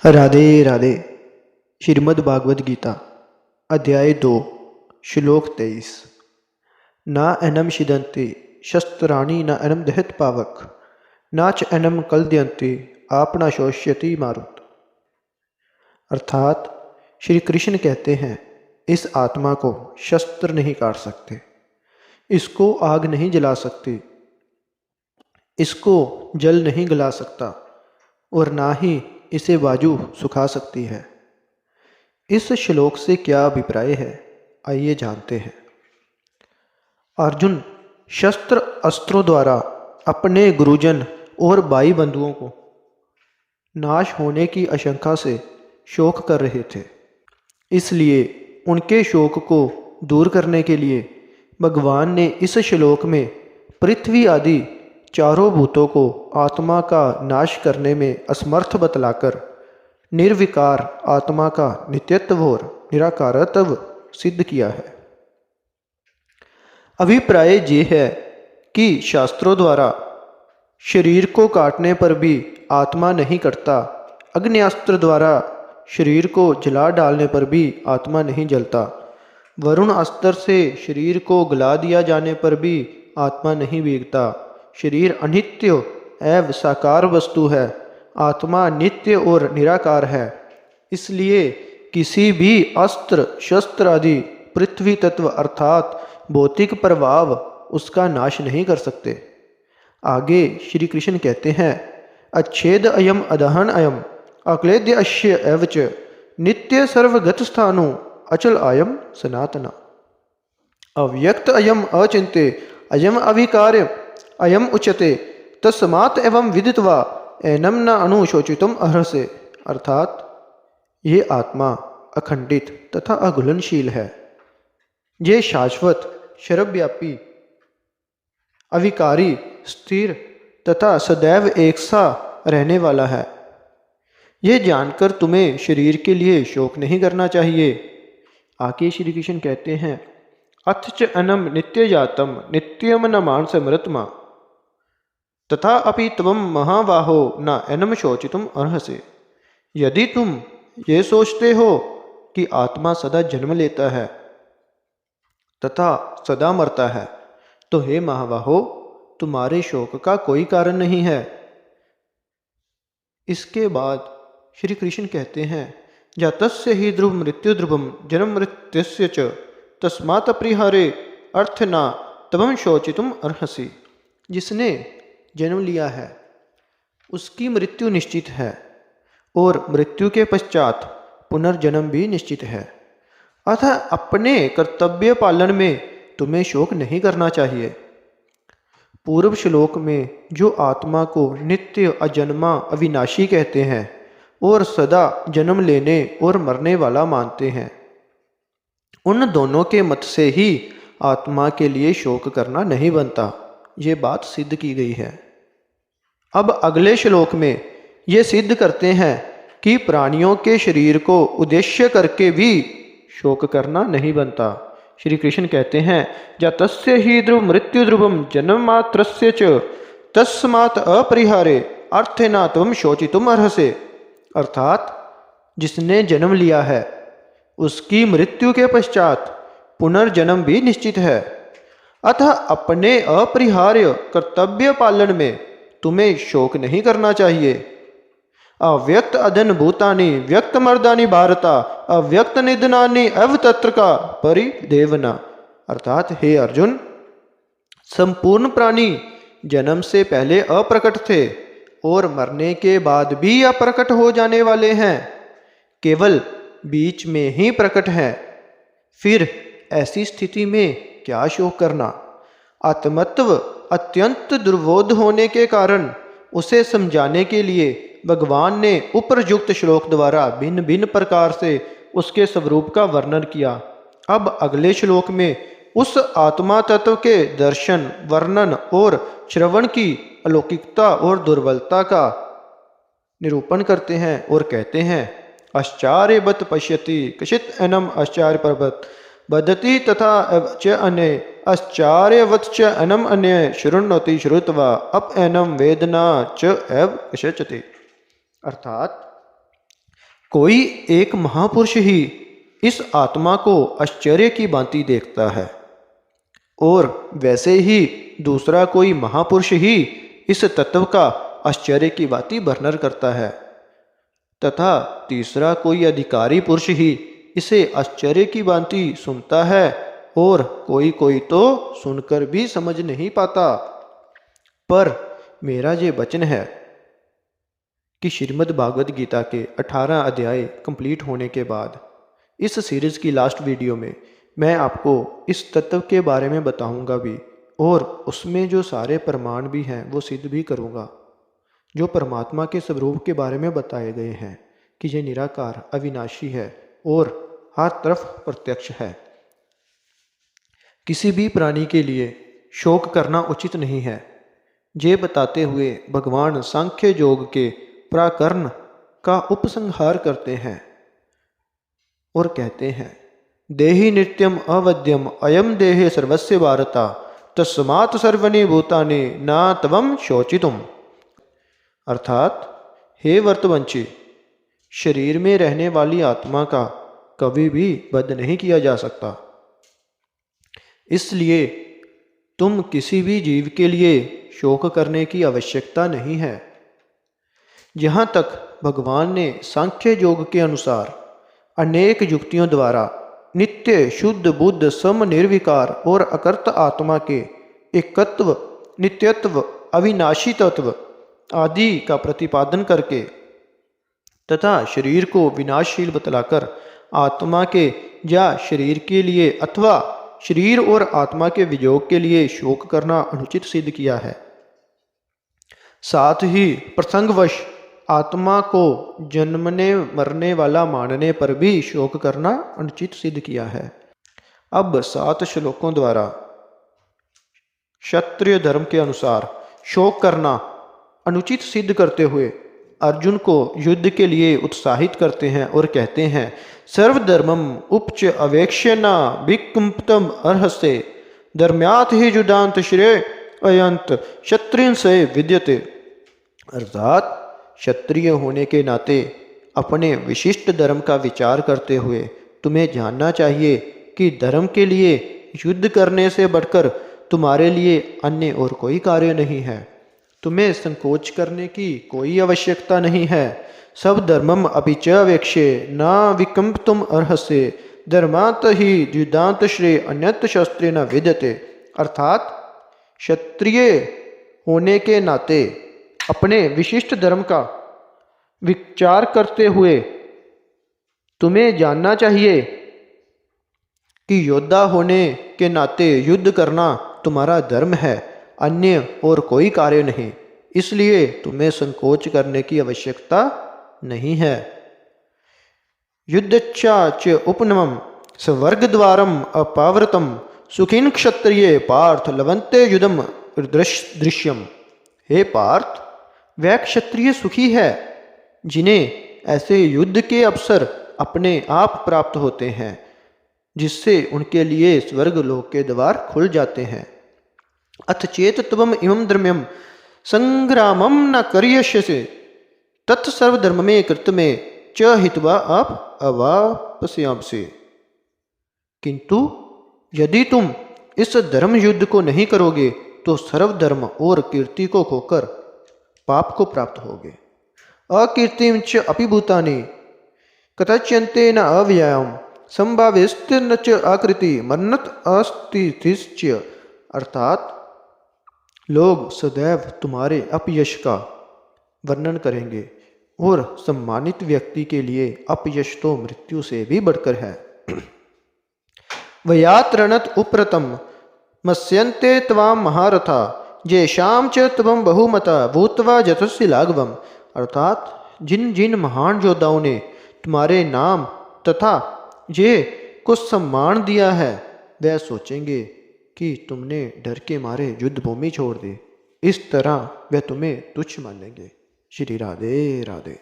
राधे राधे। श्रीमद् भागवत गीता अध्याय 2 श्लोक 23। न एनम शिदन्ति शस्त्राणि न एनम दहत पावक न च एनम कलद्यन्ति आपना शोष्यति मारुत। अर्थात श्री कृष्ण कहते हैं, इस आत्मा को शस्त्र नहीं काट सकते, इसको आग नहीं जला सकती, इसको जल नहीं गला सकता और ना ही इसे वायु सुखा सकती है। इस श्लोक से क्या अभिप्राय है, आइए जानते हैं। अर्जुन शस्त्र अस्त्रों द्वारा अपने गुरुजन और भाई बंधुओं को नाश होने की आशंका से शोक कर रहे थे। इसलिए उनके शोक को दूर करने के लिए भगवान ने इस श्लोक में पृथ्वी आदि चारों भूतों को आत्मा का नाश करने में असमर्थ बतलाकर निर्विकार आत्मा का नित्यत्व और निराकारत्व सिद्ध किया है। अभिप्राय ये है कि शास्त्रों द्वारा शरीर को काटने पर भी आत्मा नहीं कटता, अग्न्यास्त्र द्वारा शरीर को जला डालने पर भी आत्मा नहीं जलता, वरुण अस्त्र से शरीर को गला दिया जाने पर भी आत्मा नहीं भीगता। शरीर अनित्य एवं साकार वस्तु है, आत्मा नित्य और निराकार है। इसलिए किसी भी अस्त्र शस्त्र आदि पृथ्वी तत्व अर्थात भौतिक प्रभाव उसका नाश नहीं कर सकते। आगे श्री कृष्ण कहते हैं, अच्छेद अयम अदहन अयम अक्लेद्य अश्य एवच नित्य सर्वगत स्थानु अचल अयम सनातना। अव्यक्त अयम अचिंत्य अयम अविकार्य अयम उच्यते तस्मात् एवं विदित्वा एनम न अनुशोचितुम अर्हसे। अर्थात ये आत्मा अखंडित तथा अघुलनशील है, ये शाश्वत सर्वव्यापी अविकारी स्थिर तथा सदैव एक सा रहने वाला है। ये जानकर तुम्हें शरीर के लिए शोक नहीं करना चाहिए। आगे श्री कृष्ण कहते हैं, अथ च अनम नित्य जातम नित्यम न मानस मृतमा तथा अपि त्वम महाबाहो न एनम शोचितुम अर्हसे। यदि तुम ये सोचते हो कि आत्मा सदा जन्म लेता है तथा सदा मरता है, तो हे महाबाहो, तुम्हारे शोक का कोई कारण नहीं है। इसके बाद श्री कृष्ण कहते हैं, जातस्य ही ध्रुव मृत्यु ध्रुवम जन्म मृत्युस्य च तस्मात् अपरिहारे अर्थ न तवम शोचितुम अर्हसि। जिसने जन्म लिया है उसकी मृत्यु निश्चित है और मृत्यु के पश्चात पुनर्जन्म भी निश्चित है, अतः अपने कर्तव्य पालन में तुम्हें शोक नहीं करना चाहिए। पूर्व श्लोक में जो आत्मा को नित्य अजन्मा अविनाशी कहते हैं और सदा जन्म लेने और मरने वाला मानते हैं, उन दोनों के मत से ही आत्मा के लिए शोक करना नहीं बनता। ये बात सिद्ध की गई है। अब अगले श्लोक में ये सिद्ध करते हैं कि प्राणियों के शरीर को उद्देश्य करके भी शोक करना नहीं बनता। श्री कृष्ण कहते हैं, जातस्य ही ध्रुव मृत्यु ध्रुवम जन्म मात्रस्य च तस्मात् अपरिहारे अर्थेना त्वम शोचितुम अर्हसे। अर्थात जिसने जन्म लिया है उसकी मृत्यु के पश्चात पुनर्जन्म भी निश्चित है, अतः अपने अपरिहार्य कर्तव्य पालन में तुम्हें शोक नहीं करना चाहिए। अव्यक्त अधन भूतानि व्यक्त मर्दानि भारता अव्यक्त निधनानि अव तत्र का परिदेवना। अर्थात हे अर्जुन, संपूर्ण प्राणी जन्म से पहले अप्रकट थे और मरने के बाद भी अप्रकट हो जाने वाले हैं, केवल बीच में ही प्रकट है। फिर ऐसी स्थिति में क्या शोक करना। आत्मत्व अत्यंत दुर्बोध होने के कारण उसे समझाने के लिए भगवान ने उपरयुक्त श्लोक द्वारा भिन्न भिन्न प्रकार से उसके स्वरूप का वर्णन किया। अब अगले श्लोक में उस आत्मा तत्व के दर्शन वर्णन और श्रवण की अलौकिकता और दुर्बलता का निरूपण करते हैं और कहते हैं, आश्चर्यवत् पश्यति कशित एनम आश्चर्य पर्वत बदति तथा च अन्य आश्चर्यवत् च अनम अन्य शृण्वति श्रुत्वा अप एनम वेदना च एव कशचते। अर्थात कोई एक महापुरुष ही इस आत्मा को आश्चर्य की भांति देखता है और वैसे ही दूसरा कोई महापुरुष ही इस तत्व का आश्चर्य की भांति वर्णन करता है तथा तीसरा कोई अधिकारी पुरुष ही इसे आश्चर्य की भांति सुनता है और कोई कोई तो सुनकर भी समझ नहीं पाता। पर मेरा ये वचन है कि श्रीमद् भागवत गीता के 18 अध्याय कंप्लीट होने के बाद इस सीरीज की लास्ट वीडियो में मैं आपको इस तत्व के बारे में बताऊंगा भी और उसमें जो सारे प्रमाण भी हैं वो सिद्ध भी करूंगा, जो परमात्मा के स्वरूप के बारे में बताए गए हैं कि ये निराकार अविनाशी है और हर तरफ प्रत्यक्ष है। किसी भी प्राणी के लिए शोक करना उचित नहीं है। ये बताते हुए भगवान सांख्य योग के प्राकरण का उपसंहार करते हैं और कहते हैं, देहि नित्यम अवध्यम अयम देहे सर्वस्य भारता तस्मात् सर्वनि भूतानि न तवम शोचितुम। अर्थात हे वर्तवंशी, शरीर में रहने वाली आत्मा का कभी भी वध नहीं किया जा सकता, इसलिए तुम किसी भी जीव के लिए शोक करने की आवश्यकता नहीं है। यहाँ तक भगवान ने सांख्य योग के अनुसार अनेक युक्तियों द्वारा नित्य शुद्ध बुद्ध सम निर्विकार और अकर्त आत्मा के एकत्व, नित्यत्व, अविनाशी तत्व आदि का प्रतिपादन करके तथा शरीर को विनाशशील बतलाकर आत्मा के या शरीर के लिए अथवा शरीर और आत्मा के वियोग के लिए शोक करना अनुचित सिद्ध किया है। साथ ही प्रसंगवश आत्मा को जन्मने मरने वाला मानने पर भी शोक करना अनुचित सिद्ध किया है। अब 7 श्लोकों द्वारा क्षत्रिय धर्म के अनुसार शोक करना अनुचित सिद्ध करते हुए अर्जुन को युद्ध के लिए उत्साहित करते हैं और कहते हैं, सर्वधर्मम उपच अवेक्ष्य न विकंपतम अर्हसे धर्म्यात् ही युदांत श्रेय अयंत क्षत्रिय से विद्यते। अर्थात क्षत्रिय होने के नाते अपने विशिष्ट धर्म का विचार करते हुए तुम्हें जानना चाहिए कि धर्म के लिए युद्ध करने से बढ़कर तुम्हारे लिए अन्य और कोई कार्य नहीं है। तुम्हें संकोच करने की कोई आवश्यकता नहीं है। सब धर्मम अपि च अवेक्ष्ये न विकंपतुम अर्हसे धर्मात् ही युदांत श्रेय अन्यत् शस्त्रे न विद्यते। अर्थात क्षत्रिय होने के नाते अपने विशिष्ट धर्म का विचार करते हुए तुम्हें जानना चाहिए कि योद्धा होने के नाते युद्ध करना तुम्हारा धर्म है, अन्य और कोई कार्य नहीं, इसलिए तुम्हें संकोच करने की आवश्यकता नहीं है। युद्धच्चा च उपनमं स्वर्गद्वारम अपावृतम सुखिन क्षत्रिय पार्थ लवंते युद्धम दृश्यम। हे पार्थ, वह क्षत्रिय सुखी है जिन्हें ऐसे युद्ध के अवसर अपने आप प्राप्त होते हैं, जिससे उनके लिए स्वर्ग लोक के द्वार खुल जाते हैं। अथ चेत त्वम इमं धर्म्यम संग्रामम न करिष्यसे तत्सर्वधर्म में कृत में च हित्वा आप अवापस्यामसि। किंतु यदि तुम इस धर्म युद्ध को नहीं करोगे तो सर्वधर्म और कीर्ति को खोकर पाप को प्राप्त होगे। अकीर्तिम च अपि भूतानि कथच्यन्ते न अव्ययम् संभाविस्त न च आकृति मन्नत अस्तिथिश्च। अर्थात लोग सदैव तुम्हारे अपयश का वर्णन करेंगे और सम्मानित व्यक्ति के लिए अपयश तो मृत्यु से भी बढ़कर है। वयात्रणत उप्रतम मस्यन्ते त्वाम महारथा येषां च त्वं बहुमता भूत्वा जतस्य लाघवम्। अर्थात जिन जिन महान योद्धाओं ने तुम्हारे नाम तथा ये कुछ सम्मान दिया है, वह सोचेंगे कि तुमने डर के मारे युद्ध भूमि छोड़ दी। इस तरह वह तुम्हें तुच्छ मानेंगे। श्री राधे राधे।